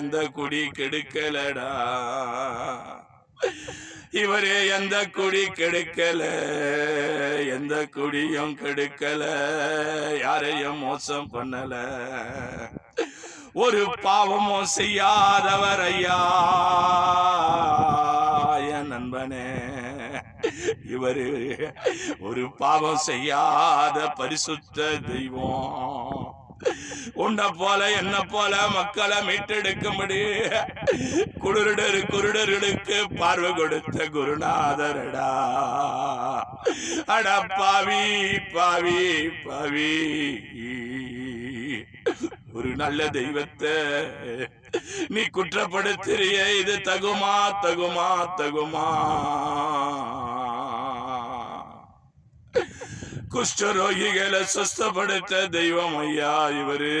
எந்த குடி கெடுக்கலடா, இவரே எந்த குடி கெடுக்கல, எந்த குடியும் கெடுக்கல, யாரையும் மோசம் பண்ணல, ஒரு பாவமும் செய்யாதவர் ஐயா என் நண்பனே. இவரு ஒரு பாவம் செய்யாத பரிசுத்த தெய்வம். உன்னை போல என்ன போல மக்களை மீட்டெடுக்கும்படி குருடர்களுக்கு பார்வை கொடுத்த குருநாதரடா. அட பாவி பாவி பாவி, ஒரு நல்ல தெய்வத்தை நீ குற்றப்படுத்துறிய, இது தகுமா தகுமா தகுமா? குஷ்டரோகிகளை சுஸ்தப்படுத்த தெய்வம் ஐயா இவரு.